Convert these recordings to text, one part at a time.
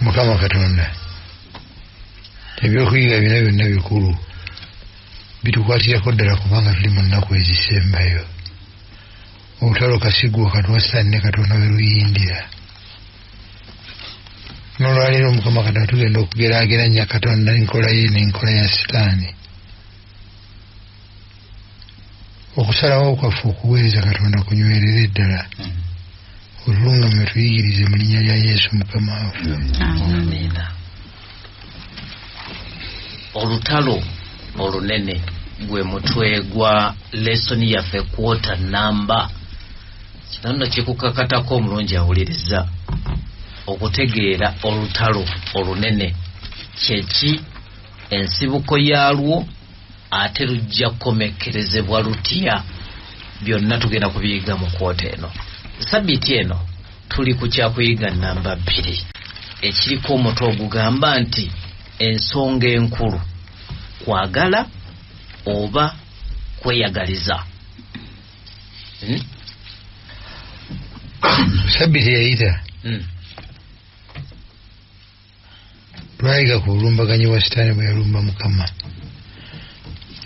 Mukama Katonda ebyokuyiga bina byonna bikulu bitukwatirako ddala kubanga tuli mu nnaku ezisembayo. Olutalo kasigwa katwasitaani ne Katonda we luyindira. N'olwaleero Mukama Katonda tugenda okugeraageranya Katonda enkola ye n'enkola ya Sitaani. Okusalawo kwaffe okuweereza Katonda kunywerere ddala. Olulungamye tuyigirize mu linnya lya Yesu Mukama waffe. Amen. Olutalo olunene gwe mutwe gwa lesoni yaffe kwota namba. Kino kikukakatako omulungi awuliriza okutegeera olutalo olunene kyeki, ensibuko yaalwo, ate lujja kukomekkerezebwa lutya. Byonna tugenda kubiyiga mu kwota eno. Sabbiiti eno tuli ku kyakuyiga namba 2 ekiriko omutwe ogugamba nti ensonga enkulu kwagala oba kweyagaliza. Sabbiiti yayita twayiga ku bulumbaganyi wa Sitaani bwe yalumba Mukama.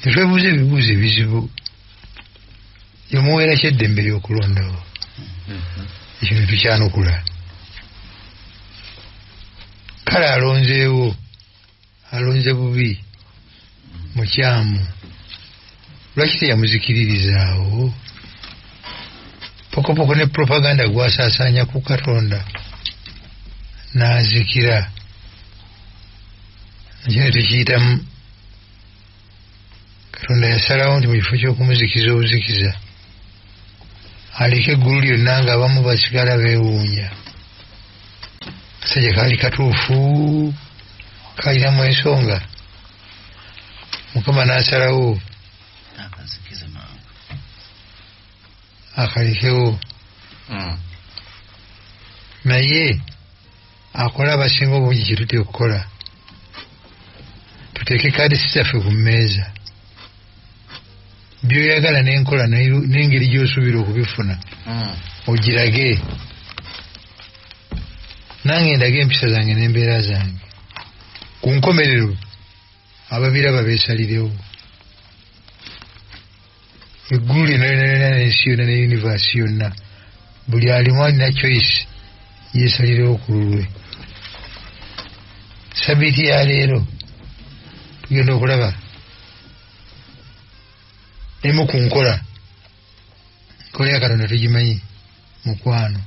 Netwebuuza ebibuuzo ebizibu. Yomuweera kyeddembe ly'okulondawo. Ekyo tukyanukula. Kale alonzeewo, alonze bubi, mukyamu. Lwaki teyamuzikiririzaawo? Pokopoko ne propaganda gwasaasaanya ku Katonda n'azikira. Ekyo tukiyitamu Katonda yasalawo nti mu kifo ky'okumuzikiza obuzikiza aleke eggulu lyonna ng'abamu basigala beewuunya. Kasajja kaali katuufu, kalinamu ensonga. Mukama n'asalawo akalekewo. Naye akola abasinga obungi kye tutya okukola. Tuteeke kaadisi zaffe ku mmeeza. By'oyagala n'enkola n'engeri gy'osuubira okubifuna ogirage. Nange ndage empisa zange n'embeera zange. Ku nkomerero ababiraba beesalirewo. Eggulu lyonna lyonna n'ensi yonna ne yunivasi yonna buli alimu alina choice yeesalirewo ku lulwe. Sabbiiti ya leero tugenda okulaba emu ku nkola ya Katonda tugimanyi, mukwano.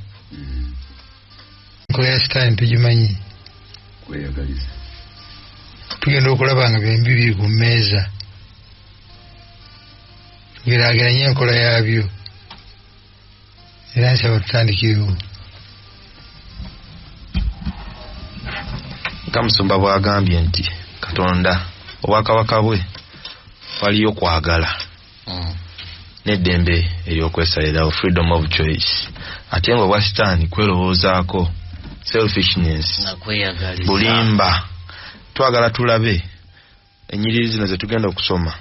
Nkola ya Sitaani tugimanyi, kweyagaliza. Tugenda okulaba nga byombi biri ku mmeeza, tugeraageranye enkola yaabyo. Era nsaba tutandikirewo. Kamusumba bw'agambye nti Katonda obwakabaka bwe waliyo kwagala n'eddembe ery'okwesalirawo, freedom of choice. Ate nga obwa Sitaani kwerowoozaako, selfishness, bulimba. Twagala tulabe ennyiriri zino ze tugenda okusoma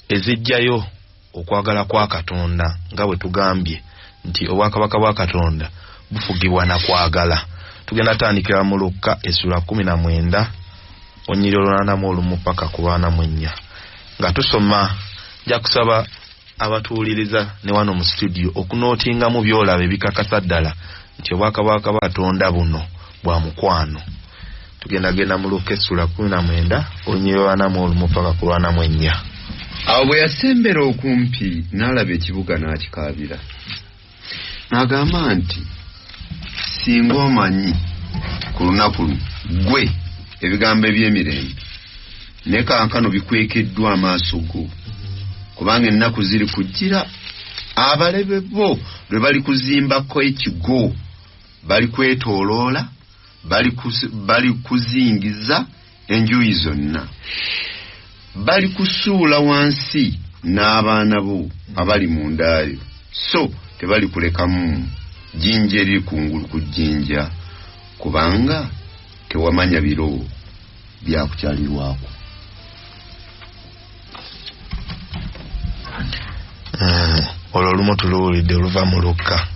ezijjayo okwagala kwa Katonda nga bwe tugambye nti obwakabaka bwa Katonda bufugibwa na kwagala. Tugenda tandikira mu Luka essula 19 onyiriro 81 paka ku 84 nga tusoma. Nja kusaba abatuuliriza ne wano mu studio okunootinga mu byolaba ebikakasa ddala nti obwakabaka bwa Katonda buno bwa mukwano. Tugenda genda mu Luka essula 19 onyiriro 81 paka ku 84. Awo bwe yasembera okumpi n'alaba ekibuga n'akikaabira. N'agamba nti singa omanyi ku lunaku gwe ebigambo eby'emirembe ne kaakano bikwekeddwa amaaso go, kubanga ennaku ziri kujjira abalebe bo lwe bali kuzimbako ekigo, bali kwetooloola, bali kuzingiza enjuyi zonna, bali kusuula wansi n'abaana bo abali mu ndaayo, so tebali kulekamu jjinja eriri kungulu ku jjinja, kubanga tewamanya biro byakukyalirwako. Olwo olumu tuluwulidde oluva mu Luka.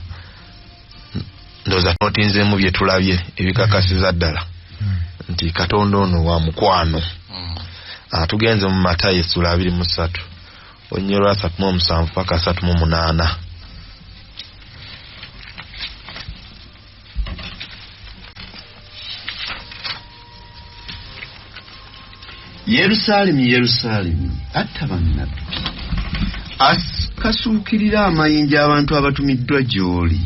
Ndowooza nootinzeemu bye tulabye ebikakasiza ddala nti Katonda ono wa mukwano. Tugenze mu Matayo essula 23 onyero 37 paka 38. Yerusalemu Yerusalemu atta bannabbi kasuukirira amayinja abantu abatumiddwa gy'oli.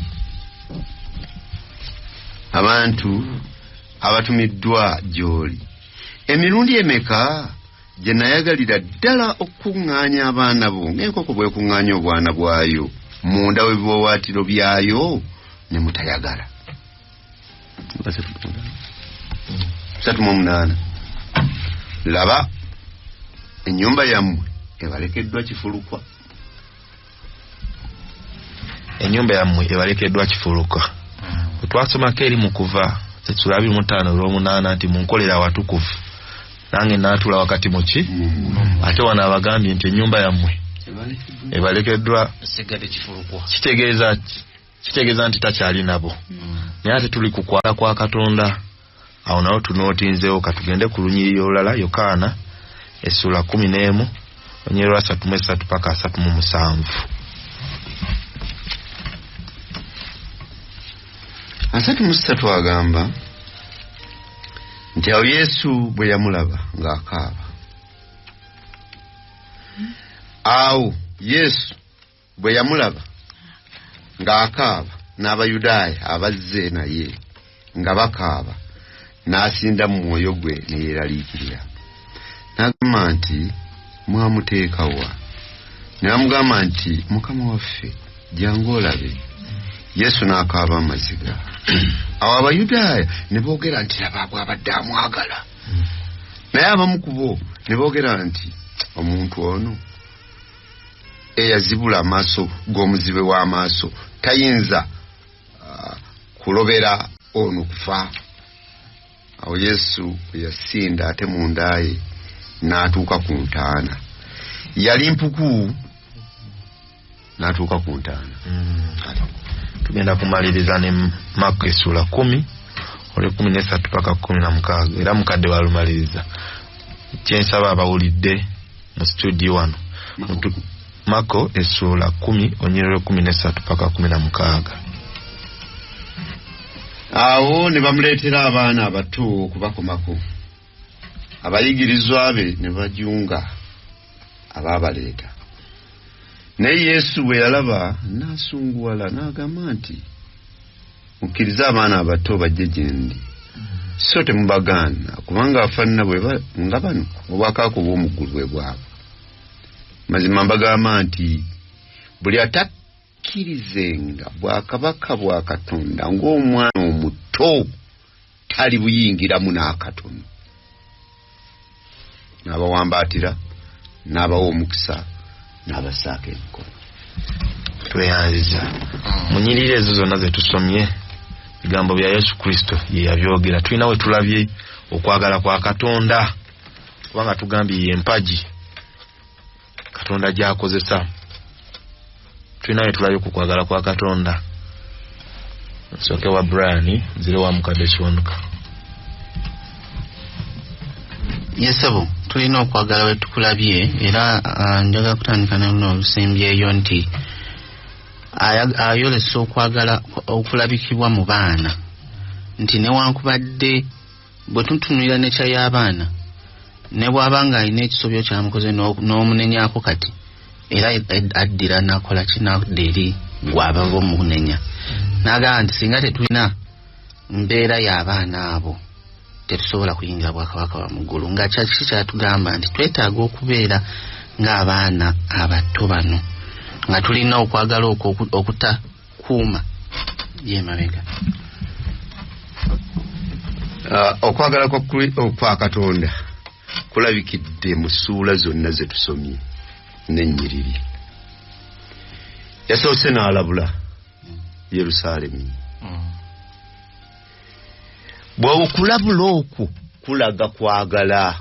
Abantu abatumiddwa gy'oli. Emirundi emeka gye nayagalira ddala okuŋŋaanya abaana bo ng'enkoko bw'ekuŋŋaanya obwana bwayo munda w'ebiwawaatiro byayo ne mutayagala. 38. Laba ennyumba yammwe ebalekeddwa kifulukwa. Ennyumba yammwe ebalekeddwa kifulukwa. Twasomako eri mu Kuva essula 25:8 nti munkolera awatukuvu nange naatula wakati mu ki. Ate wano abagambye nti ennyumba yammwe ebalekeddwa kifulukwa. Kitegeeza nti takyali nabo. Naye ate tuli ku kwala kwa Katonda. Awo nawo tunootinzeewo katugende ku lunyiriri olulala Yokaana essula 11 onyero 33 paka 37. 33 agamba nti awo Yesu bwe yamulaba ng'akaaba. Awo Yesu bwe yamulaba ng'akaaba n'Abayudaaya abazze naye nga bakaaba n'asinda mu mwoyo gwe ne yeeraliikirira. N'agamba nti mwamuteeka wa? Ne bamugamba nti Mukama waffe jjangu olabe. Yesu n'akaaba amaziga. Awo Abayudaaya ne boogera nti laba bw'abadde amwagala. Naye abamu ku bo ne boogera nti omuntu ono eyazibula amaaso g'omuzibe w'amaaso tayinza kulobera ono kufa. Awo Yesu yasinda ate munda ye n'atuuka ku ntaana. Yali mpuku n'atuuka ku ntaana. Tugenda kumaliriza ne Marko essula 10 ole 13 paka 16 era mukadde walumaliriza. Kyensaba abawulidde mu studio wano. Marko essula 10 onyero 13 paka 16. Awo ne bamuleetera abaana abato okubakomako. Abayigirizwa be ne bajunga abaabaleeta. Naye Yesu bwe yalaba n'asunguwala n'agamba nti mukkirize abaana abato bajje gye ndi. So temubagaana kubanga afaanana bwe nga bano obwakaako bw'omu ggulu bwe bwabwe. Mazima mbagamba nti buli atakkirizenga bwakabaka bwa Katonda ng'omwana omuto tali buyingiramu n'akatono. N'abawambaatira n'abawa omukisa n'abasaako emikono. Tweyanziza mu nnyiriri ezo zonna ze tusomye bigambo bya Yesu Kristo ye yabyogera. Tulina we tulabye okwagala kwa Katonda kubanga tugambye empagi Katonda gy'akozesa. Tulina we tulabye ku kwagala kwa Katonda. Nsooke wa Brian zire wa mukadde kiwanuka. Yesabo tulina okwagala we tukulabye era njagala kutandika n'olusimbyeyo nti ayolesa okwagala okulabikibwa mu baana nti newankubadde bwe tutunulira nekya y'abaana ne bw'abanga alina ekisobyo kyamukoze n'omunenyako kati era addira nakola kinadda eri gw'abava omunenya n'agamba nti singa tetulina mbeera y'abaana abo tetusobola kuyingira bwakabaka wa mu ggulu. Nga kyaki kyatugamba nti twetaaga okubeera ng'abaana abato bano nga tulina okwagala okutakuuma yemabega. Okwagala kwa Katonda kulabikidde mu ssuula zonna ze tusomye n'ennyiriri. Yasoose n'alabula Yerusaalemu. Bw'okulabula okwo kulaga kwagala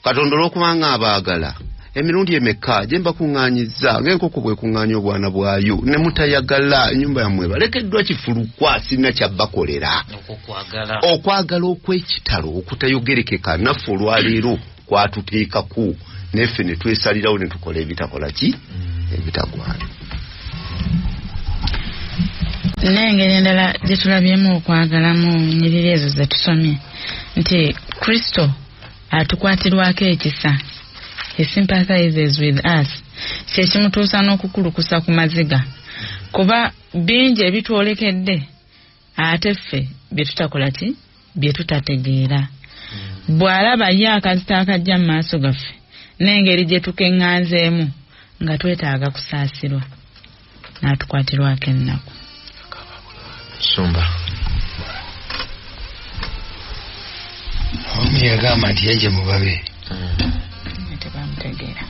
Katonda olw'okubanga abaagala emirundi emeka gye mbakuŋŋaanyiza ng'enkoko bwe kuŋŋaanya obwana bwayo ne mutayagala ennyumba yammwe balekeddwa kifulukwa sirina kyabbakolera okwagala okw'ekitalo okutayogerekeka naffe olwaleero kwatuteekaku neffe ne twesalirawo ne tukola ebitakola ki ebitagwana. n'engeri endala gye tulabyemu okwagalamu nnyiriri ezo ze tusomye nti Kristo atukwatirwako ekisa. He sympathizes with us. Kye kimutuusa n'okukulukusa ku maziga kuba bingi ebitwolekedde ate ffe bye tutakola ki bye tutategeera. Bw'alaba ye akazita akajja mu maaso gaffe n'engeri gye tukeŋŋanzeemu nga twetaaga kusaasirwa n'atukwatirwako ennaku. Sumba omu yagamba nti yajja mubabe tebamutegeera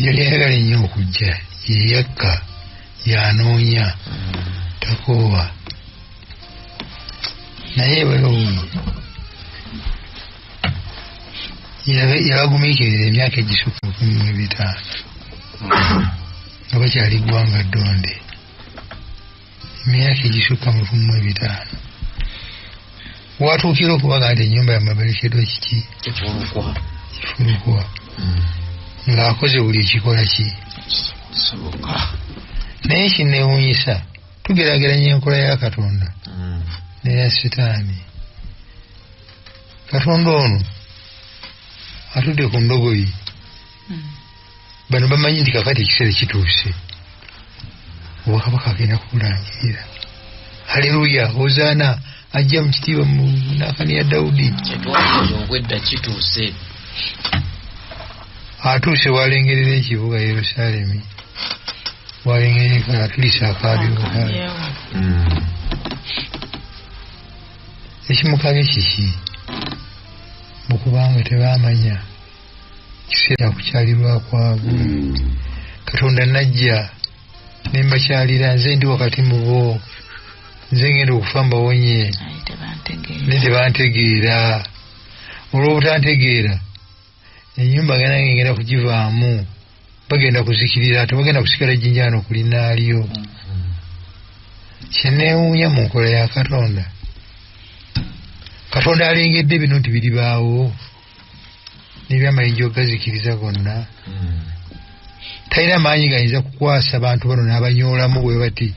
yali ayagala ennyo okujja yeyakka yanoonya takoowa naye balowuyi yabagumiikirira emyaka egisukka 15 nga bakyali ggwanga ddonde. Emyaka egisukka 15 watuukira okubaga nti ennyumba yammwe balekeddwa kiki kifulukwa ng'akoze buli ekikola ki naye kinneewuunyisa tugeraageranya enkola ya Katonda neya Sitaani. Katonda ono atudde ku ndogoyi bano bamanyi nti kakati ekiseera kituuse obwakabaka agenda kukulangirira. Haleluya, hozaana ajja mu kitiibwa mu nakani ya Dawudi. Ogwedda kituuse atuuse walengerera ekibuga Yerusaalemi walengerera atulisa akaabyo ekimukabye kiki mukubanga tebamanya kiseera kukyalirwa kwabwe. Katonda najja nembakyalira nze ndi wakati mu bo nze ngenda okufa mbawonye naye tebantegeera. Olw'obutantegeera ennyumba ganange ngenda kugivaamu bagenda kuzikirira tebagenda kusigala jinjano kulinaalyo. Kyenneewuunya mu nkola ya Katonda. Katonda alengedde bino nti biribaawo n'ebyamayinja ogazikiriza gonna. Talina maanyi gayinza kukwasa bantu bano n'abanyoolamu bwe bati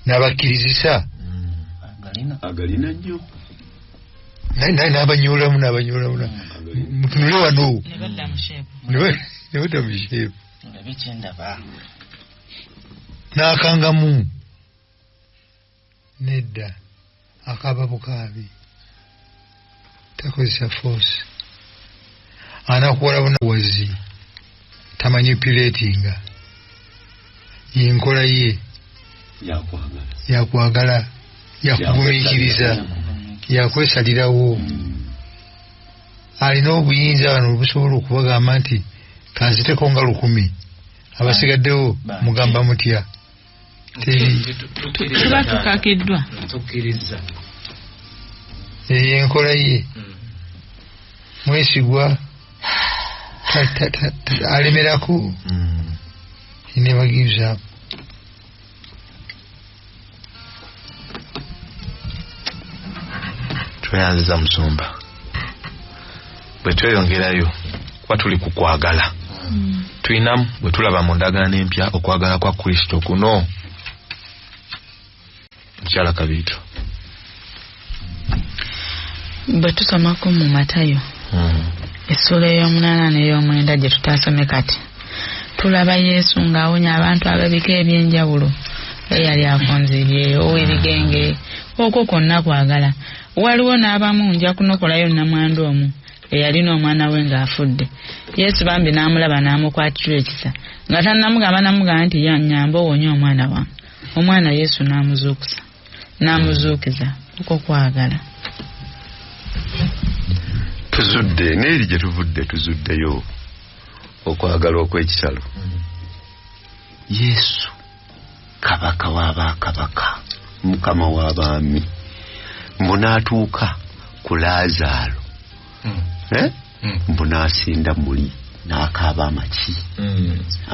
n'abakkirizisa agalina nnyo n'abanyoolamu mutunule wano nebadda mu sheepu n'akangamu nedda akaaba bukaabi takozesa force anakuwala bunawazi tamanipulatinga yenkola ye yakwagala yakugumiikiriza yakwesalirawo. Alina obuyinza wano obusobola okubagamba nti kanziteko nga 10 abasigaddewo mugamba mutya tuba tukakiddwa yenkola ye mwesigwa alemerako he never gives up. Tweyanziza Musumba bwe tweyongerayo kuba tuli ku kwagala tulinamu bwe tulaba mu ndagaano empya okwagala kwa Kristo kuno. Mukyala Kabiito bwe tusomako mu Matayo essula ey'omunaana n'ey'omwenda gye tutaasome kati tulaba Yesu ng'awonya abantu ababika ebyenjawulo eyali akonzibyeyo ow'ebigenge okwo kwonna kwagala. Waliwo n'abamu nja kunokolayo nnamwandu omu eyalina omwana we ng'afudde. Yesu bambi n'amulaba n'amukwatirwa ekisa nga tannamugamba namugamba nti nyamba owonye omwana wange. Omwana Yesu n'amuzuukiza okwo kwagala. Tuzudde n'eri gye tuvudde tuzuddeyo okwagala okw'ekitalo. Yesu kabaka w'abakabaka mukama w'abaami mbunaatuuka ku Laazaalo mbunasinda muli n'akaaba amaki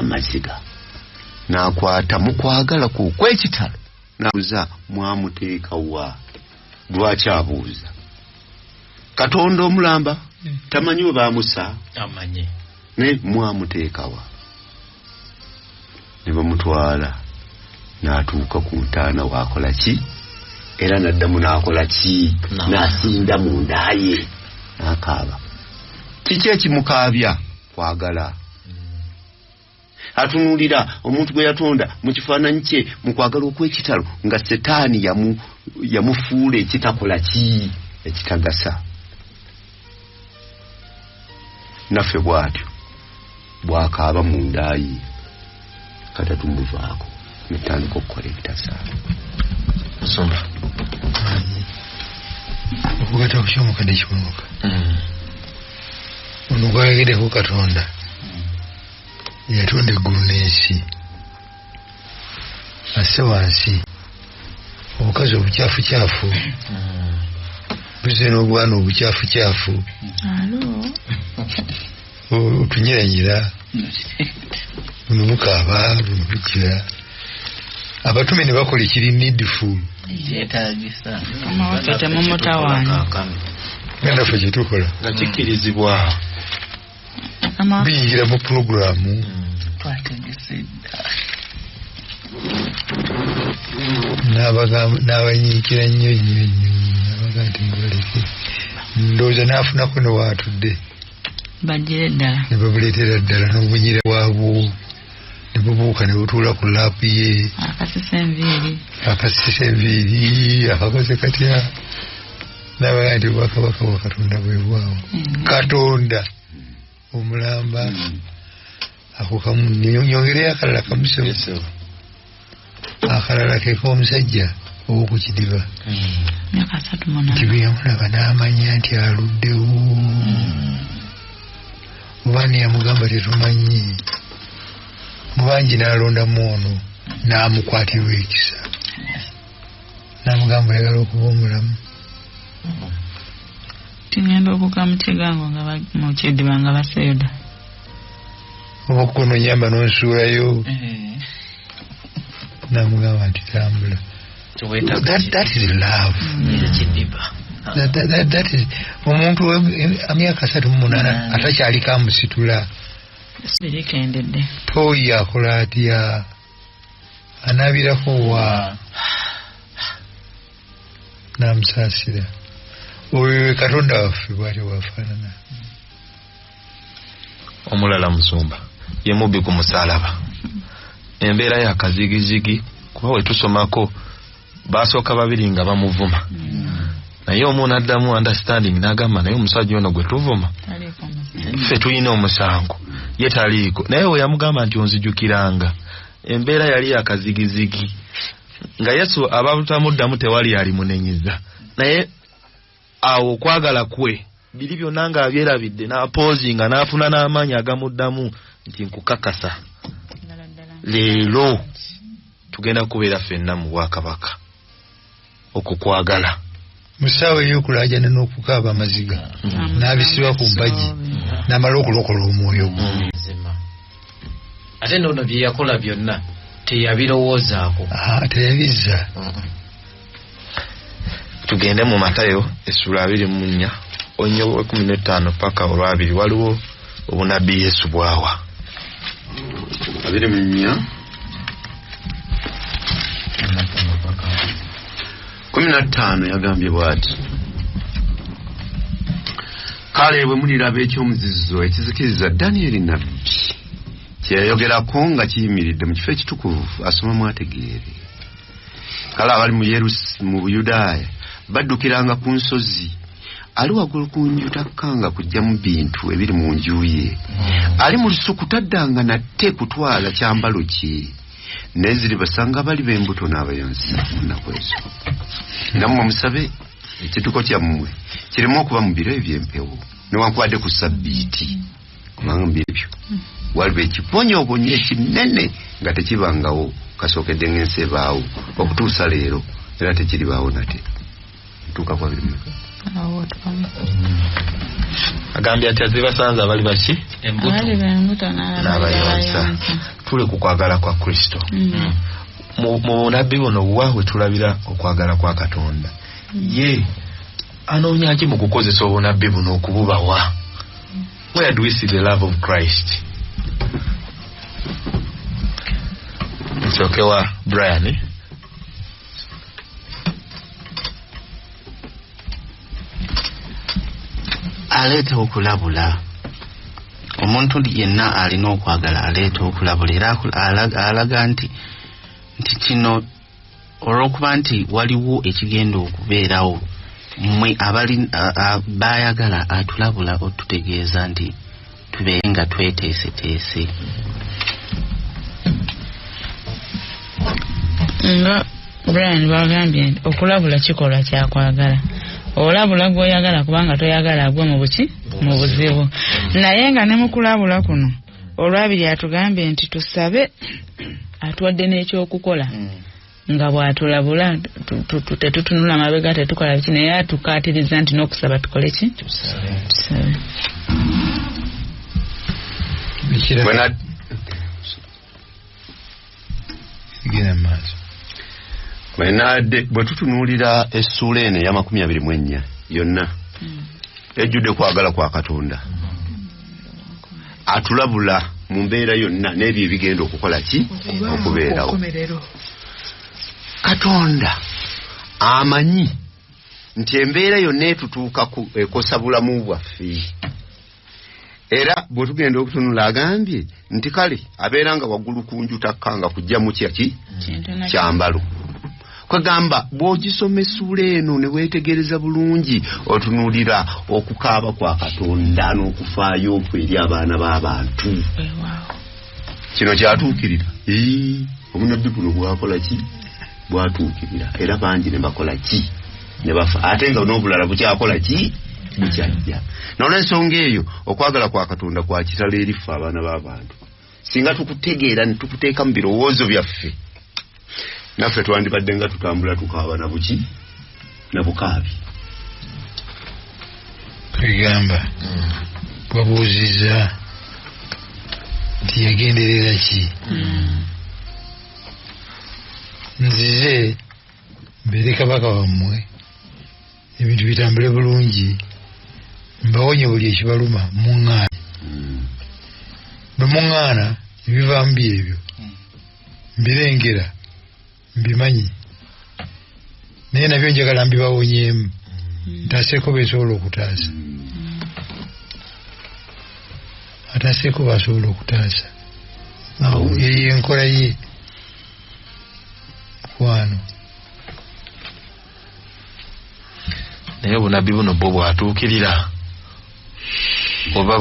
amaziga n'akwata mu kwagala kw'ekitalo n'abuuza mwamuteeka wa lwaki abuuza Katonda omulamba tamanyi we baamusa amanye ne mwamuteeka wa ne bamutwala n'atuuka ku ntaana waakola ki era n'addamu n'akola ki n'asinda mu nda ye n'akaaba kiki ekimukaabya kwagala atunuulira omuntu gwe yatonda mu kifaananyi kye mu kwagala okw'ekitalo nga setaani yamufuula ekitakola ki ekitagasa naffe bw'atyo bw'akaaba mu nda ye katatumuvaako netandika okukola ebitasaana Musumba okugata ku kyomukadde kiwonoka ono gwayogedeko Katonda yatonda eggulu n'ensi asse wansi obukazi obukyafu buze n'obwana obukyafu otunyiranyira buno bukaaba buno bukira abatume ne bakola ekiri needful naffe kyetukola nga kikkirizibwa biyingira mu pulogulaamu n'abanyiikira nnyo nabaga nti mubaleke ndowooza n'afunako ne waatudde ne babuleetera ddala n'obunyira bwabwo ne bubuuka ne butuula ku laapu ye akasisa enviiri akakoze katya n'abaga nti bwakabaka bwa Katonda bwe bwawo Katonda omulamba ako nyongereyo akalala kamusebo akalala keko omusajja ow'okukidiba nti bwe yamulaba n'amanya nti aluddewo oba neyamugamba tetumanyi mubangi n'alondamu ono n'amukwatirwa ekisa n'amugamba oyagala okuba omulamu tingenda okuka mu kigango nga mu kidiba nga baseyoda oba okukono nyamba n'onsuulayo n'amugamba nti tambula that is love that is omuntu emyaka 38 atakyaliko amusitula birikendedde toyi akola atya anaabirako wa n'amusaasira oyo Katonda waffe bw'atyo bwafaanana omulala Musumba ye mubbi ku musaalaba embeera ya kazigizigi kuba we tusomako basooka babiri nga bamuvuma naye omu n'addamu understanding n'agamba naye omusajja ono gwe tuvuma ffe tulina omusango ye taliiko naye we yamugamba nti onzijukiranga embeera yali yakazigizigi nga Yesu ababutamuddamu tewali alimunenyiza naye awo okwagala kwe biri byonna nga abyerabidde n'apoozinga n'afuna n'amaanyi agamuddamu nti nkukakasa leero tugenda kubeera ffenna mu Bwakabaka okukwagala musaawe ey'okulaajana n'okukaaba amaziga n'abisiba ku mpagi n'amala okulokola omwoyo ate n'ono bye yakola byonna teyabirowoozaako teyabizza tugende mu Matayo essula 24 onyo 15 paka olwabiri waliwo obunabbi Yesu bwawa 24 15 yagambye bw'ati kale bwe muliraba ekyomuzizo ekizikiriza Danieli nabbi kyeyayogerako nga kiyimiridde mu kifo ekitukuvu asoma mwategeere kale abali mu Buyudaaya baddukiranga ku nsozi ali waggulu ku nju takkanga kujja mu bintu ebiri mu nju ye ali mu lusuku taddanga nate kutwala kyambalo kye neziri basanga bali b'embuto n'abayonsa nnaku ezo nammwe musabe ekituko kyammwe kiremu okuba mu biro eby'empewo newankubadde ku Ssabbiiti kubanga mbibyo waliwo ekibonyoobonyo ekinene nga tekibangawo kasookedde ng'ensi ebaawo okutuusa leero era tekiribaawo nate ntuuka kwa biri agambye ati azibasanze abali baki embuto n'abayonsa tule ku kwagala kwa Kristo mu bunabbi buno bwawe tulabira okwagala kwa Katonda ye anoonya ki mu kukozesa obunabbi buno okububawa. Where do we see the love of Christ? It's okay wa Brian aleeta okulabula. Omuntu yenna alina okwagala aleeta okulabula era alaga nti kino olw'okuba nti waliwo ekigenda okubeerawo mmwe abali bayagala atulabula otutegeeza nti tubeere nga tweteeseteese. nga Brian bagambye okulabula kikolwa kyakwagala. Olabula gw'oyagala kubanga toyagala agwe mu buki mu buzibu. Naye nga ne mu kulabula kuno olwabiri atugambye nti tusabe atuwadde n'ekyokukola nga bw'atulabula tetutunula mabega tetukola biki naye atukaatiriza nti n'okusaba tukole ki tusabe. bwe tutunuulira essuula eno eya 24 yonna ejjudde kwagala kwa Katonda atulabula mu mbeera yonna n'ebyo ebigenda okukola ki okubeerawo. Katonda amanyi nti embeera yonna etutuuka ekosa bulamu bwaffe era bwe tugenda okutunula agambye nti kale abeera nga waggulu ku nju takkanga kujja mu kyaki kyambalo. Kwegamba bw'ogisoma essuula eno ne weetegereza bulungi otunuulira okukaaba kwa Katonda n'okufaayo okwo eri abaana b'abantu. Kino kyatuukirira. Obunabbi buno bwakola ki? Bwatuukirira era bangi ne bakola ki? Ne bafa. Ate nga n'obulala bukyakola ki? Bukyajja. N'olw'ensonga eyo okwagala kwa Katonda kwa kitalo eri ffe abaana b'abantu. Singa tukutegeera ne tukuteeka mu birowoozo byaffe naffe twandibadde nga tutambula tukaaba na buki na bukaabi. Kwegamba bwabuuziza nti yagenderera ki? Nzize mbeere kabaka wammwe ebintu bitambule bulungi mbawonye buli ekibaluma muŋŋaana. Bwe muŋŋaana ebivaamu byebyo mbirengera mbimanyi naye nabyo njagala mbibawonyeemu ntaseeko besobola okutaasa. Ataseeko basobola okutaasa eyo enkola ye kwano. naye obunabbi buno bwo bwatuukirira oba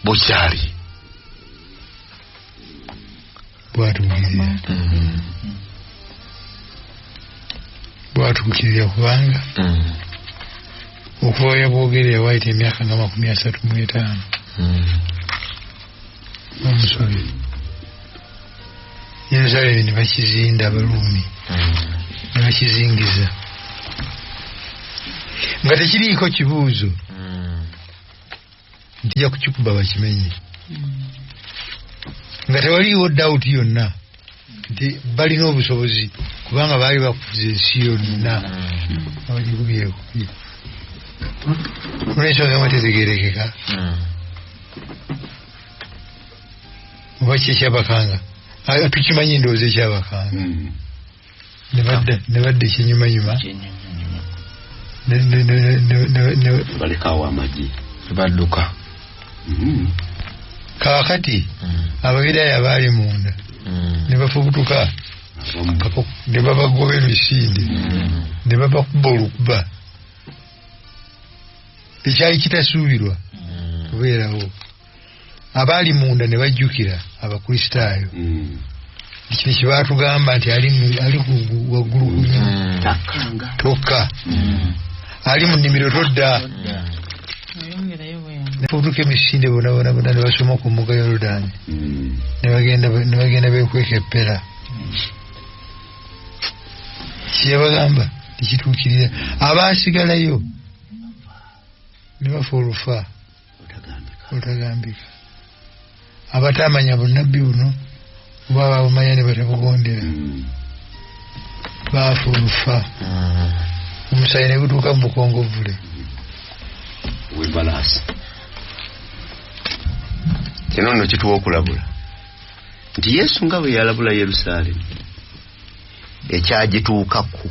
bukyali bwatuukirira bwatuukirira kubanga okuva bwogerera waayita emyaka nga 35 omusobe Yerusaalemi ne bakizinda Abaruumi ne bakizingiza nga tekiriiko kibuuzo ntijja kukikuba bakimenye nga tewaliiwo dawuti yonna nti balina obusobozi kubanga baali bakuza ensi yonna abagikubyekubye olw'ensonga emwe tetegerekeka oba ki ekyabakanga tukimanyi ndowooza ekyabakanga ne badde ekyenyumanyuma balekawo amagi badduka kaakati ababiraya baali munda ne bafubutuka ne babagobera esinde ne babakuba olukuba ekyali kitasuubirwa kubeerawo. Abaali munda ne bajjukira abakristaayo kino kye baatugamba nti ali waggulu ku tokka ali mu nnimiro todda nefubutuka emisinde bonabona ne basoma ku mugga Yoludaani ne bagenda beekweka eppera. Kyeyabagamba tekituukirira. Abaasigalayo ne bafa olufa otagambika abatamanya bunnabbi buno baba bamanya ne batabugondera bafulufa omusayi ne gutuuka mu bukongovule webalasi kino nno kituwa okulabula nti Yesu nga bwe yalabula Yerusaalemu ekyagituukako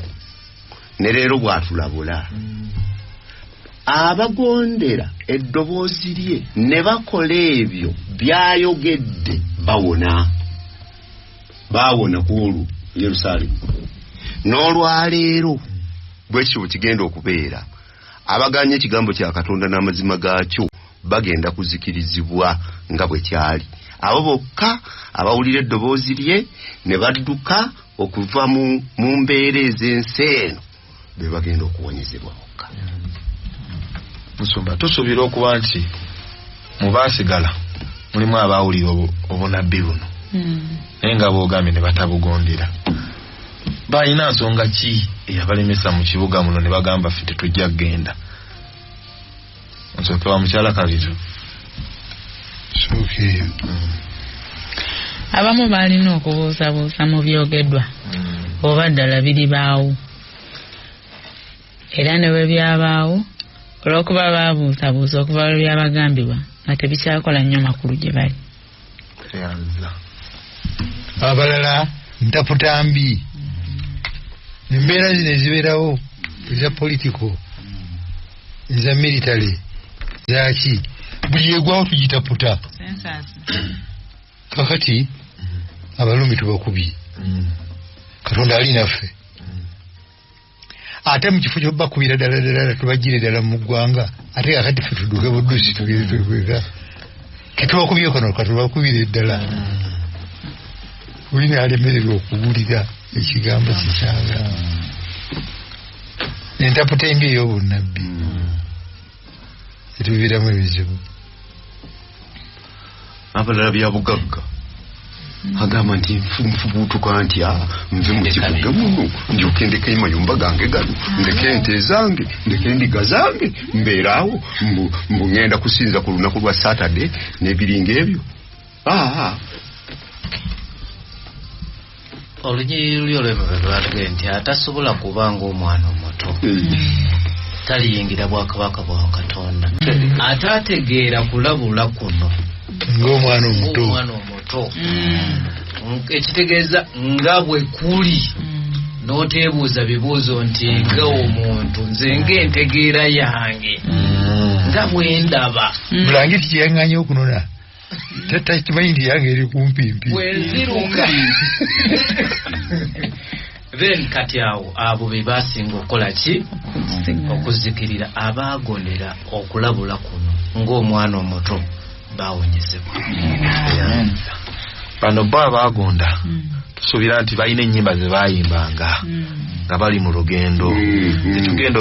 ne leero bw'atulabula abagondera eddoboozi lye ne bakola ebyo byayogedde baawona ku olwo Yerusaalemu n'olwaleero bwe kityo bwe kigenda okubeera abaganye ekigambo kya Katonda n'amazima gaakyo bagenda kuzikirizibwa nga bwe kyali abo bokka abawulira eddoboozi lye ne badduka okuva mu mbeera ez'ensi eno be bagenda okuwonyezebwa bokka. Musumba tusuubira okuba nti mu baasigala mulimu abaawulira obunabbi buno naye nga boogambye ne batabugondera balina nsonga ki eyabalemesa mu kibuga muno ne bagamba ffe tetujja kgenda nsooke wa mukyala Kalito sookeeyo abamu balina okubuusabuusa mu byogeddwa oba ddala biri baawo era ne bwe byabaawo olw'okuba baabuusabuusa okuva lwe byabagambibwa nga tebikyakola nnyo makulu gye bali abalala ntaputa mbi embeera zino ezibeerawo eza politiko eza military zaki buli egwawo tugitaputa kakati abalumi tubakubye Katonda ali naffe ate mu kifo ky'obakubira ddala tubagire ddala mu ggwanga ate kakati ffe tudduke buddusi tugere twekweka ketubakubye kono katubakubire ddala olina alemererwa okuwulira ekigambo kikyanga entaputa embi ey'obunnabbi etuviiramu ebizibu abalala byabugagga agamba nti nfubuutuka nti nve mu kibuga muno ndyoke ndeke amayumba gange gano ndeke ente zange ndeke endiga zange mbeeraawo mbu ngenda kusinza ku lunaku lwa Saturday n'ebiringa ebyo olunyiriri luli olw'ebyo nti atasobola kuba ng'omwana omuto taliyingira bwakabaka bwa Katonda ate ategeera kulabula kuno ng'omwana omuto ekitegeeza nga bwe kuli n'oteebuuza bibuuzo nti nga omuntu nze ng'entegeera yange nga bwe ndaba bulangiti kyeyaŋŋanya okunona takimanyi nti yange eri kumpimpi bwenziruka then kati awo abo be basinga okukola ki okuzikirira abaagondera okulabula kuno ng'omwana omuto baawonyezebwa bano bo abaagonda tusuubira nti balina ennyimba ze baayimbanga nga bali mu lugendo tetugenda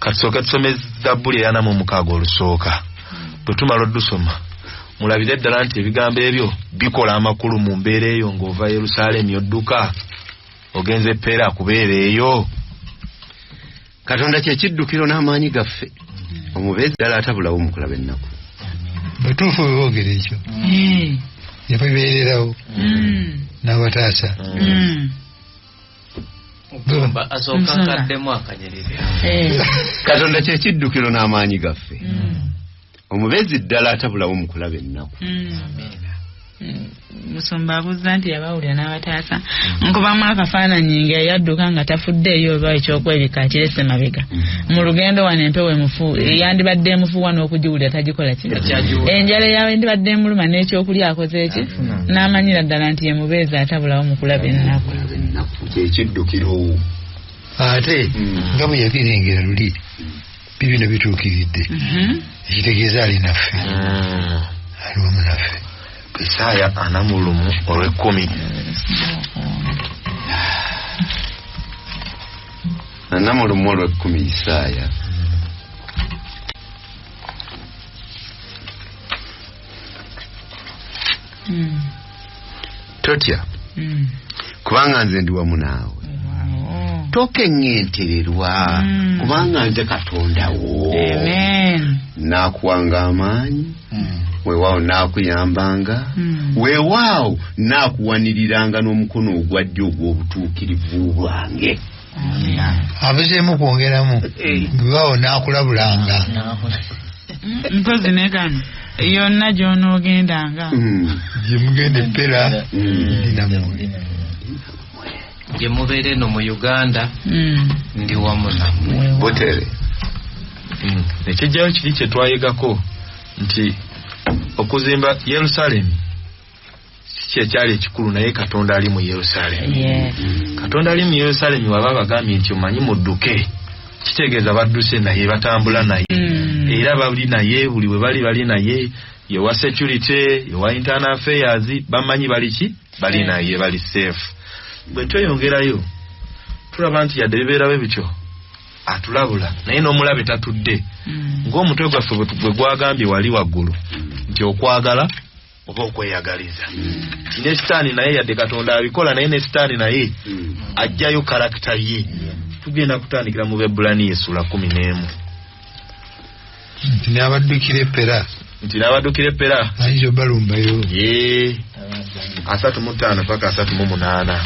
katusooke tusome Zabbuli eya 46 olusooka bwe tumala oddusoma mulabire ddala nti ebigambo ebyo bikola amakulu mu mbeera eyo ng'ova Yerusaalemu odduka ogenze Peera kubeera eyo. Katonda kye kiddukiro n'amaanyi gaffe omubeezi ddala atabulawo mu kulaba ennaku batuufu bwe boogera ekyo yabibeererawo n'abataasa asooka nkaddemu akanyiriri Katonda kye kiddukiro n'amaanyi gaffe omubeezi ddala atabulawo mu kulaba ennaku. Musumba abuuza nti yabawulira n'abataasa nkubamu akafaananyi nga yadduka nga tafuddeeyo oba ekyokwebika akirese mabega mu lugendo wano empewo emufu yandibadde emufuwa n'okugiwulira tagikola ki enjala yawe ndibadde emuluma n'ekyokulya akoze eki n'amanyira ddala nti ye mubeezi atabulawo mu kulaba ennaku kyekiddukiro ate nga bwe yabirengera luli bibino bituukiridde ekitegeeza ali naffe ali wamu naffe. Isaaya 40:10 40:10 Isaaya totya kubanga nze ndi wamu naawe tokeŋŋentererwa kubanga nze Katonda wo Amen. nakuwanga amaanyi weewaawo naakuyambanga weewaawo naakuwaniriranga n'omukono ogwadde ogw'obutuukirivu bwange abezeemu kwongeramu weewaawo naakulabulanga mpozi negano yonna gy'onoogendanga gyemugende pera ndinamwe gye mubeere no mu Uganda ndi wamu nammwe Butere ekijjayo kiri kye twayegako nti okuzimba Yerusalemu kyekyali ekikulu naye Katonda ali mu Yerusalemu Katonda ali mu Yerusalemu waba bagambye nti omanyi mudduke kitegeeza badduse naye batambula naye era bali naye buli we bali naye yewa security yewa internal affairs bamanyi baliki bali naye bali safe bwe tweyongerayo tulaba nti yadde bibeerawo bityo atulabula naye n'omulabe tatudde ng'omutwe gwaffe bwe gwagambye wali waggulu nti okwagala oba okweyagaliza ne sitaani naye yadde Katonda abikola naye ne sitaani naye ajjayo karakita ye tugenda kutandikira mu Bebulaniya essula 11 nti n'abaddukira epera ayinza obalumbayo 35 paka 38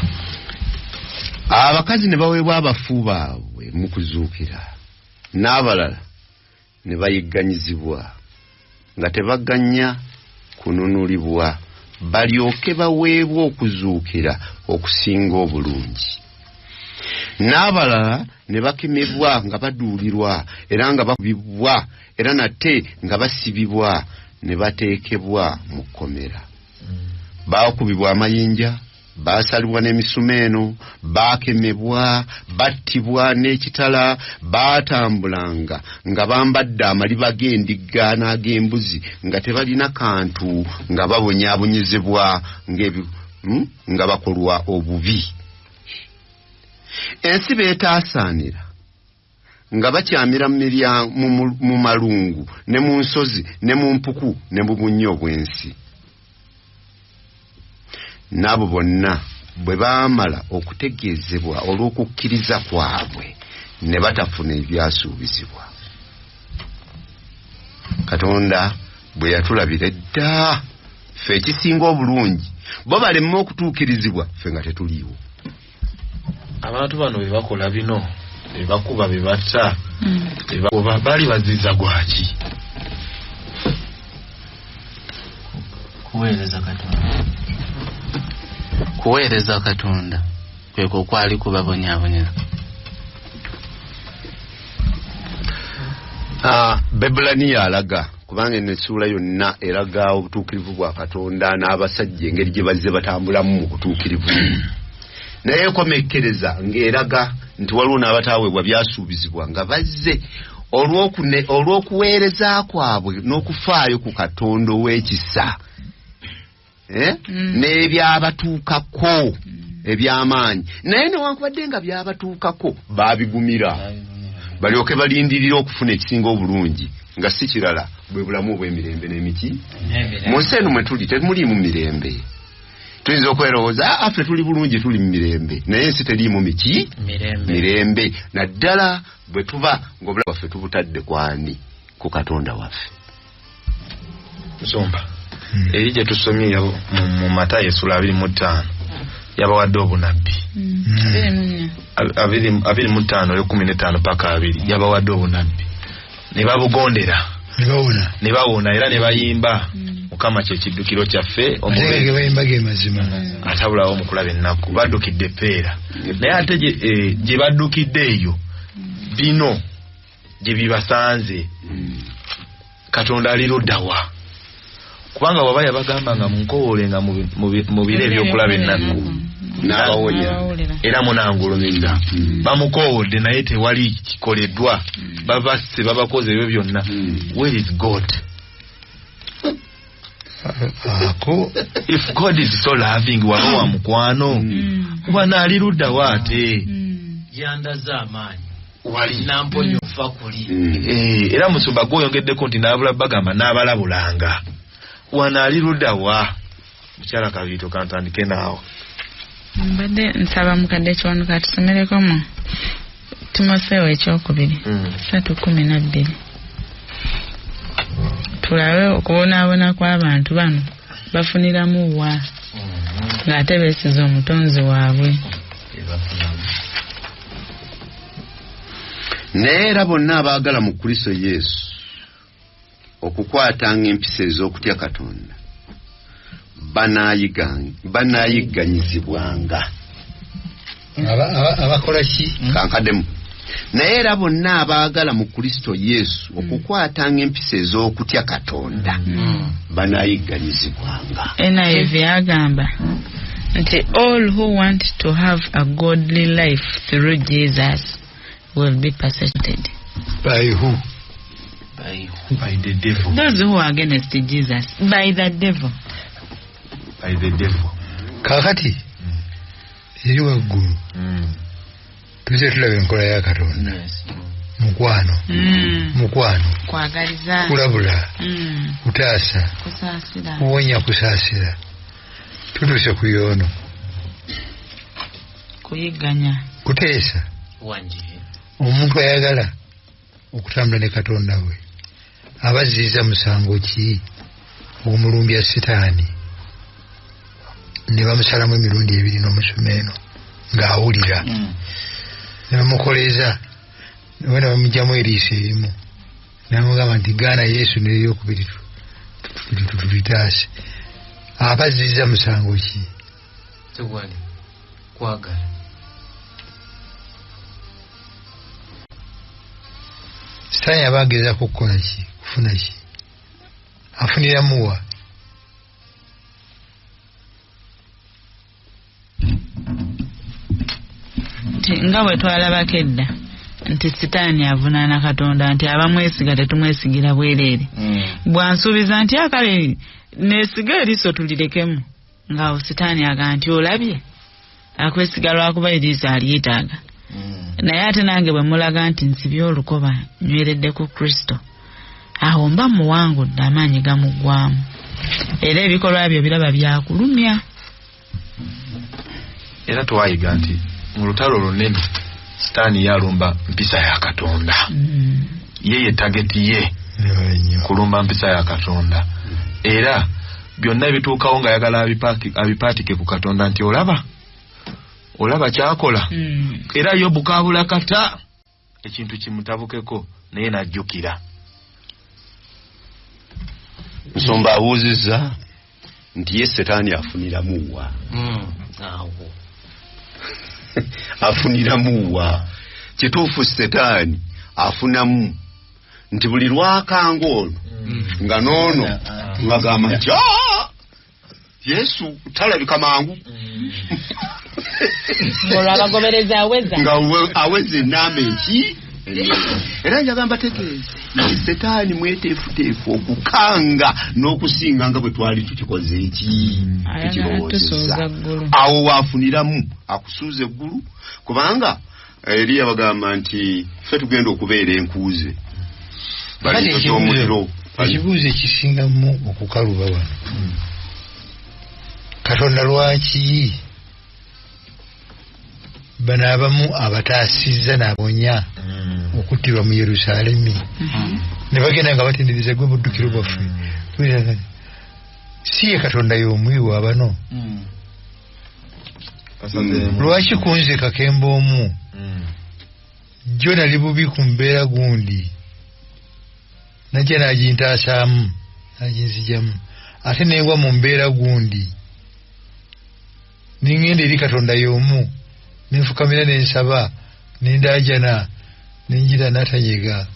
abakazi ne baweebwa abafu baabwe mu kuzuukira n'abalala ne bayigganyizibwa nga tebaganya kununulibwa balyoke baweebwa okuzuukira okusinga obulungi n'abalala ne bakemebwa nga baduulirwa era nga bakubibwa era nate nga basibibwa ne bateekebwa mu kkomera baakubibwa amayinja baasalibwa n'emisumeeno baakemebwa battibwa n'ekitala baatambulanga nga bambadde amaliba g'endiga n'ag'embuzi nga tebalina kantu nga babonyaabonyezebwa nga bakolwa obubi ensi beetaasaanira nga bakyamira mu malungu ne mu nsozi ne mu mpuku ne mu bunnya obw'ensi n'abo bonna bwe baamala okutegeezebwa olw'okukkiriza kwabwe ne batafuna ebyasuubizibwa Katonda bwe yatulabira edda ffe ekisinga obulungi bo baleme okutuukirizibwa ffe nga tetuliiwo abantu bano bye bakola bino bye bakuba bye batta baali baziza gwaki kuweereza Katonda kweko kwali kubabonyaabonyera Bebulaniya alaga kubanga ensuula yonna eraga obutuukirivu bwa Katonda n'abasajja engeri gye bazze batambulamu mu butuukirivu naye ekomekkereza ng'eraga nti waliwo n'abataweebwa byasuubizibwa nga bazze olw'okuweereza kwabwe n'okufaayo ku Katonda ow'ekisa n'ebyabatuukako eby'amaanyi naye newankubadde nga byabatuukako baabigumira balyoke balindirira okufuna ekisinga obulungi nga si kirala bwe bulamu obw'emirembe n'emiti mu nsi eno mwe tuli temuliimu mirembe tuyinza okwerowooza affe tuli bulungi tuli mu mirembe naye ensi teriimu miki mirembe naddala bwe tuba ng'obulamu bwaffe tubutadde kwani ku Katonda waffe Nsomba eri gye tusomye mu Matayo essula 25 yabawadde obunabbi 25 15 paka 2 yabawadde obunabbi ne babugondera ne bawona era ne bayimba Mukama kye kiddukiro kyaffe omubege bayimba ge mazima atabulawo mu kulaba ennaku baddukidde peera naye ate gye baddukidde eyo bino gye bibasanze Katonda aliruddawa kubanga waba yabagamba nga munkowoolenga mu biro ebyokulaba ennaku n'abawonya era munangulumiriza bamukoowodde naye tewali kikoleddwa babasse babakoze ebyo byonna where is God if God is so loving waba wa mukwano wana aliruddawa ate yandaza amaanyi wali namponyo fa kuli era musumba gw'oyongeddeko nti n'abula bagamba n'abalabulanga wana aliruddawa mukyala Kabiito kantandike naawe mbadde nsaba mukadde kiwanu katusomereko mu Timoseewo ekyokubiri 3:12 tulabe okubonaabona kw'abantu bano bafuniramu wa ng'ate beesiza omutonzi waabwe. naye era bonna abaagala mu Kristo Yesu okukwatanga empisa ez'okutya Katonda banaayiganyizibwanga. abakola ki? Kankademu. naye era bonna abaagala mu Kristo Yesu okukwatanga empisa ez'okutya Katonda banaayiganyizibwanga. NIV agamba nti all who want to have a godly life through Jesus will be persecuted. By who? By the devil. Those who are against Jesus, by the devil. By the devil. Kakati eri waggulu tuze tulabe enkola ya Katonda. Mukwano kwagaliza, kulabula, kutaasa, kusaasira, kuwonya, kusaasira. Tutuse ku yono, kuyigganya, kuteesa. Omuntu ayagala okutambula ne Katonda we abaziza musango ki? Omulumbya Setaani ne bamusalamu emirundi 2 n'omusumeeno ng'awulira ne bamukoleza ne bamugyamu eriiso erimu n'amugamba nti gaana Yesu n'eryokubiri tulitaase. Abaziza musango ki? Kwagala. Sitaani abaageza kukola ki? Kufuna ki? Afuniramu wa? nga bwe twalabako edda nti Sitaani avunaana Katonda nti abamwesiga tetumwesigira bwereere. Bwansuubiza nti akale neesiga eriiso tulirekemu, ngaawo Sitaani agamba nti olabye akwesiga lwakuba eriiso alyetaaga. Naye ate nange bwe mulaga nti nsibye olukoba nyweredde ku Kristo, awo mba muwangudde amaanyi gamuggwamu era ebikolwa byo biraba byakulumya. Era twayiga nti mu lutalo lunene Sitaani yalumba mpisa ya Katonda. Yeye tageti ye kulumba mpisa ya Katonda. Era byonna ebituukawo nga yagala abipaatike ku Katonda nti olaba kyakola. Era Yobu kaabula kata ekintu kimutabukeko naye najjukira. Nsomba awuziza nti ye Setaani afuniramu wa? Afuniramu wa? Kituufu Setaani afunamu nti buli lwakanga ono nga noono ngagamba nti Yesu talabika mangu. Ng'olwabagobereza aweza. Nga aweze ennaama eki. Era njagamba tegeeza Setaani mweteefuteefu okukanga n'okusinga nga bwe twali tukikoze eki tukirowoozeza. Awo waafuniramu akusuuza eggulu, kubanga Eriya bagamba nti ffe tugenda okubeera enkuuze. Ekibuuzo ekisingamu okukaluba wano, Katonda lwaki bano abamu abataasizza n'abonya okuttirwa mu Yerusaalemi ne bagenda nga batendereza gwe buddukiro bwaffe? Si ye Katonda y'omwiwa bano? Lwaki kunze kakemba omu jjo nali bubi ku mbeera gundi najja n'agintaasaamu n'aginzijamu, ate nengwa mu mbeera gundi ningenda eri Katonda y'omu nenfukamira nensaba nendaajana nenjira n'atanyega.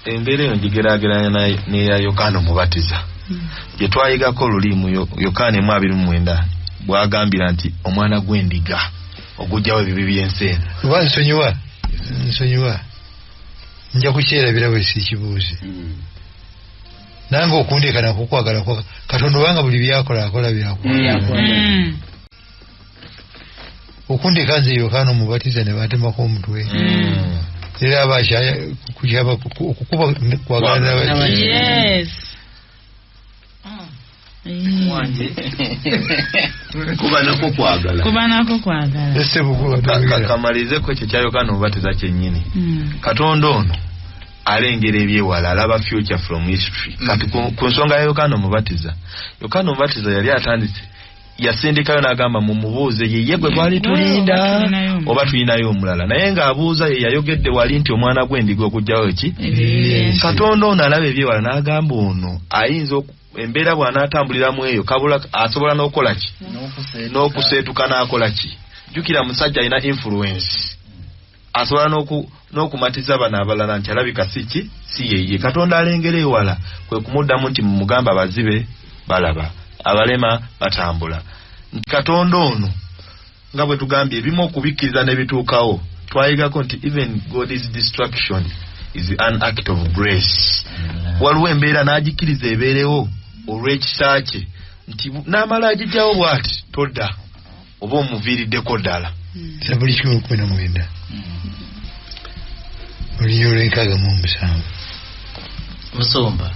Embeera eyo ngigeraageranya n'eya Yokaana Omubatiza gye twayigako olulimu Yokaana 1:29 bw'agambira nti omwana gw'endiga ogujjawo ebibi by'ensi eno. Oba nsonyiwa nja kukyerabira bwe siikibuuze. Nange okundeka nako kwagala kwa Katonda obanga buli byakola akola byakola. Okundeka nze Yokaana Omubatiza ne batemako omutwe. Era abakyaya kukyaba okukuba kwagala. Yes. wange kuba nako kwagala kamalizeko ekyo kya Yokaana Omubatiza kyennyini. Katonda ono alengera ebyewala, alaba future from history. Kati ku nsonga ya Yokaana Omubatiza yali atandise yasindikayo n'agamba mumubuuze ye gwe twali tulinda oba tulinayo omulala, naye ng'abuuza ye yayogedde wali nti omwana gw'endiga okugjawo eki. Katonda ono alaba ebyewala n'agamba ono ayinza embeera bw'anaatambuliramu eyo kabula asobola n'okukola ki n'okuseetuka n'akola ki. Jjukira musajja alina influence, asobola n'okumatiza bano abalala nti alabika si yeye. Katonda alengera ewala kwe kumuddamu nti mumugamba abazibe balaba, abalema batambula. Katonda ono nga bwe tugambye ebimu okubikkiriza ne bituukawo twayigako nti even God's destruction is an act of grace. Waliwo embeera n'agikkiriza ebeerewo olw'ekisa kye nti n'amala agijjawo bw'ati todda oba omuviiriddeko ddala. Zabuli 19 oluyo lw'67 Musumba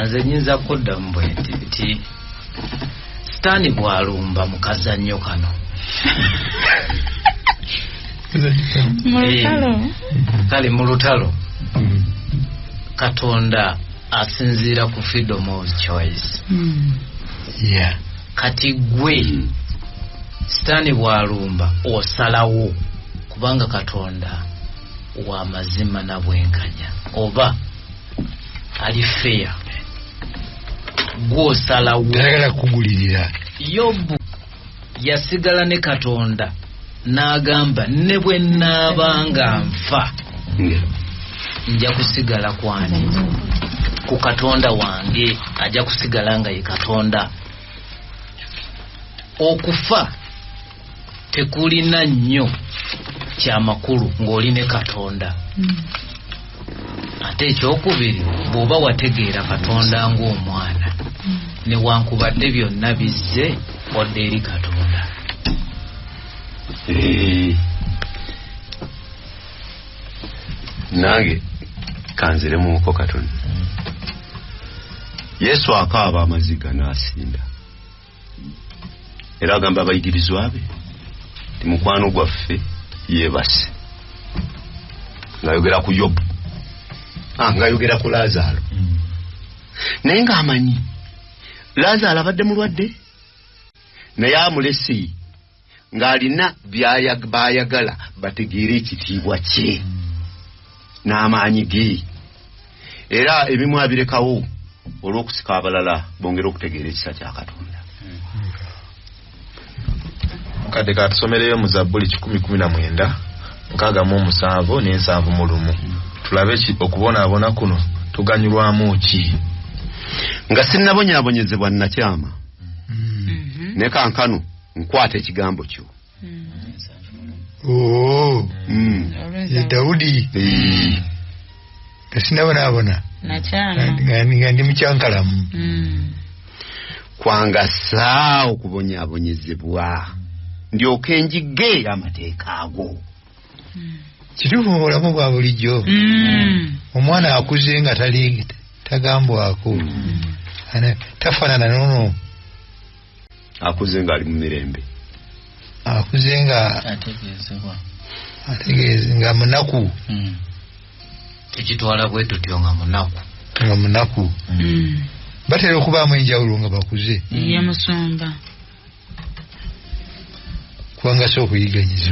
nze nyinza kuddamu bwe nti Sitaani bw'alumba mu kazannyo kano kale mu lutalo Katonda asinziira ku freedom of choice. Kati gwe Sitaani bw'alumba osalawo kubanga Katonda wa mazima na bwenkanya oba ali fair gw'osalawo tayagala kugulirira. Yobu yasigala ne Katonda n'agamba ne bwe nnaabanga nfa nja kusigala kwani ku Katonda wange ajja kusigala nga ye Katonda. Okufa tekulina nnyo kyamakulu ng'oli ne Katonda. Ate ekyokubiri bw'oba wategeera Katonda ng'omwana newankubadde byonna bizze odde eri Katonda. Nange kanziremuko Katonda. Yesu akaaba amaziga n'asinda era agamba abayigirizwa be ti mukwano gwaffe yeebase, ng'ayogera ku Yobu, ng'ayogera ku Laazaalo. Naye ng'amanyi Laazaalo abadde mulwadde naye amulese ng'alina baayagala bategeere ekitiibwa kye n'amaanyi ge, era ebimu abirekawo olw'okusika abalala bongera okutegeera ekisa kya Katonda. Kade katusomereyo mu Zabbuli 119 6:7 ne 7:1 tulabe okubonaabona kuno tuganyulwamu ki nga sinnabonyaabonyezebwa nnakyama ne kankano nkwata ekigambo kyo. Ye Dawudi nga sinnabonaabona nga ndi mukyankalamu kwangasa okubonyaabonyezebwa ndyoke njige amateeka ago. Kituufu mu bulamu bwa bulijjo omwana akuze nga tagambwako tafaanana nono akuze nga ali mu mirembe, akuze nga ategeeze nga munaku. Tukitwala bwe tutyo nga munaku batera okubaamu enjawulo nga bakuze. Ye musumba kwangasa okuyiganyiza.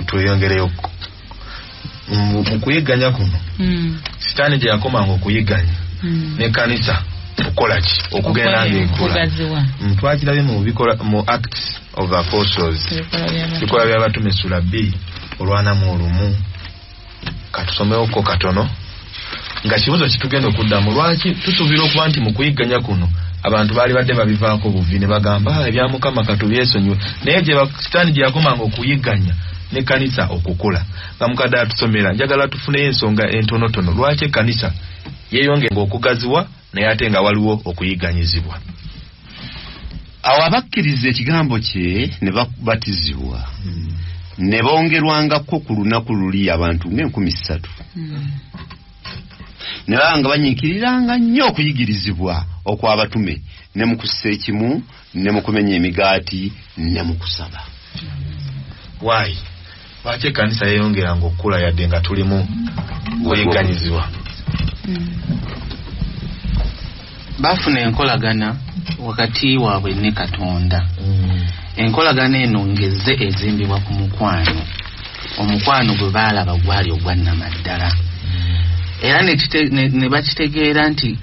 Tweyongereyo mu kuyiganya kuno Sitaani gye yakomanga okuyiganya ne kanisa okukola ki okugenda ng'ekula. Twakirabye mu Acts of the Apostles bikola by'abatume Sula 2 olwanamu. Katusomewoko katono nga kibuzo kitugenda okuddamu lwaki tusuubira okuba nti mu kuyiganya kuno abantu baali badde babivaako buvi ne bagamba ebya Mukama katubyesonyiwe, naye gye Sitaani gye yakomanga okuyiganya ne kanisa okukola. Nga mukadde atusomera njagala tufuneyo ensonga entonotono lwaki ekkanisa yeeyongenga okugaziwa naye ate nga waliwo okuyiganyizibwa. Awo abakkiriza ekigambo kye ne babatizibwa ne bongerwangako ku lunaku luli abantu nga 3,000. ne banga banyikiriranga nnyo okuyigirizibwa okw'abatume ne mu kussa ekimu ne mu kumenya emigaati ne mu kusaba. Why? Lwaki ekkanisa yeeyongeranga okukula yadde nga tulimu kweyigganyizibwa? Bafuna enkolagana wakati waabwe ne Katonda. Enkolagana eno ngeze ezimbibwa ku mukwano. Omukwano gwe baalaba gwali ogwannamaddala. Era ne bakitegeera nti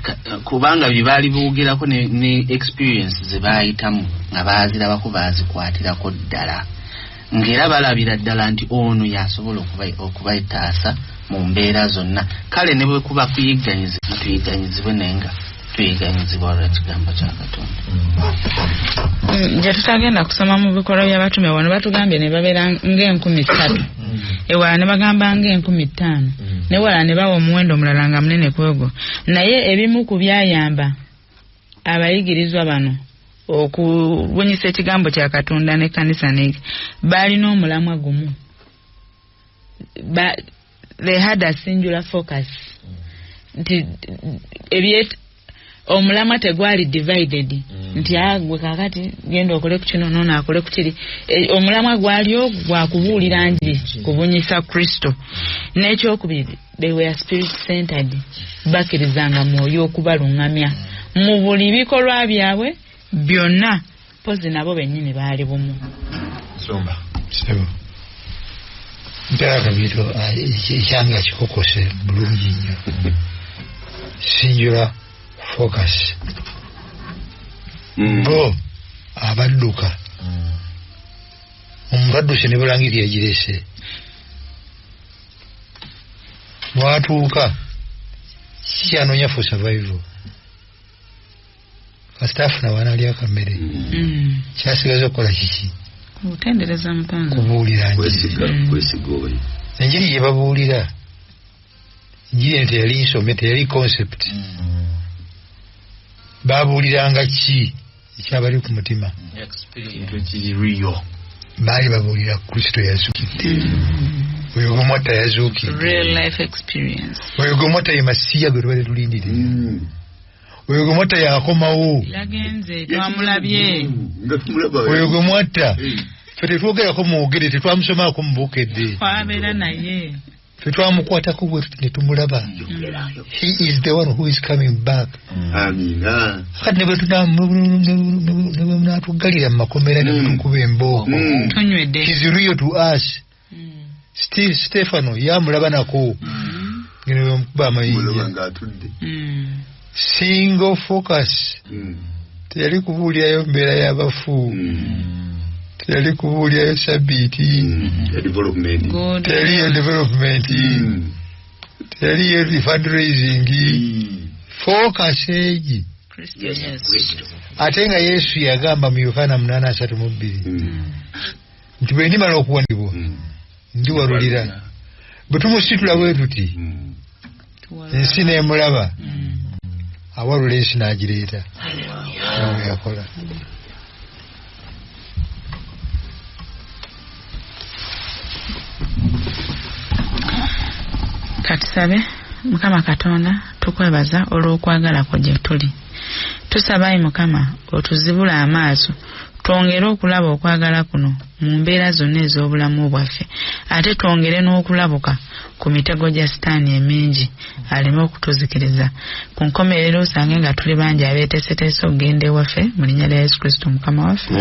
kubanga bye baali bogerako ne experience ze baayitamu nga baazirabako baazikwatirako ddala. Ngera balabira ddala nti ono yasobola okubayitaasa mu mbeera zonna. Kale ne bwe kuba kuyigganyizibwa tuyigganyizibwe nenga tuyiganyizibwa olw'ekigambo kya Katonda. Gye tutagenda kusoma mu bikolwa by'abatume wano batugambye ne babeera ng'enkumi 3. Ewala ne bagamba ng'enkumi 5. Newala ne bawa omuwendo omulala nga munene kwegwo. Naye ebimu ku byayamba abayigirizwa bano okubunyisa ekigambo kya Katonda n'ekkanisa n'eki baalina omulamwa gumu. They had a singular focus. Nti omulamwa tegwali divided. Nti agwe kakati genda okole ku kino nono akole ku kiri. Omulamwa gwali gwa kubuulira nji kubunyisa Kristo. N'ekyokubiri, they were spirit centered. Bakirizanga mwoyo okubalungamya mu buli bikolwa byabwe byonna. Pozi nabo bennyini baali bumu. Somba sebo mpera kabiro ekyanga kikokose bulungi nnyo. Singular focus. Bo abadduka omubaddusi ne bulangiri yagirese bwatuuka kikyanoonya for survival. Kasitafuna wanali akamere kyasigaza okukola kiki? Kutendereza Mutonzi, kubuulira kwesiga. Enjiri gye babuulira enjiri ente yali nsome teyali concept. Babuuliranga ki ekyabali ku mutima? Baali babuulira Kristo yazuukidde. Oyo gomwata yazuukidde. Real life experience. Oyo gomwata ye Masiya gwe tubadde tulindire. Oyo gomwata yakomawo. Yagenze twamulabye. Oyo gomwata ffe tetwogerako mwogere tetwamusomaako mu bukedde. Twabeera naye. Ffe twamukwatako bwe ne tumulaba. He is the one who is coming back. Amina. Kati ne bwe tunatugalira mu makomera ne tukuba embooko. Tunywedde. He's real to us. Still Stefano yamulaba nako. Ngene bamukuba amayinja. Single focus. Teyali kubuulirayo mbeera y'abafu. Teyali kubuulirayo sabbiiti. Teyaliyo development. Teyaliyo fundraising. Focus egi. Ate nga Yesu yagamba mu Yohana 8:32 nti bwe ndimala okuwandibwa ndiwalulira. Bwe tumusitula bwe tuti ensi n'emulaba awalula ensi n'agireeta. Yakola. Katusabe. Mukama Katonda tukwebaza olw'okwagala kwo gye tuli. Tusaba Ayi Mukama otuzibula amaaso twongere okulaba okwagala kuno mu mbeera zonna ez'obulamu bwaffe, ate twongere n'okulabuka ku mitego gya Sitaani emingi aleme okutuzikiriza. Ku nkomerero osange nga tuli bangi abeeteeseteese okugenda ewaffe mu linnya lya Yesu Kristo Mukama waffe.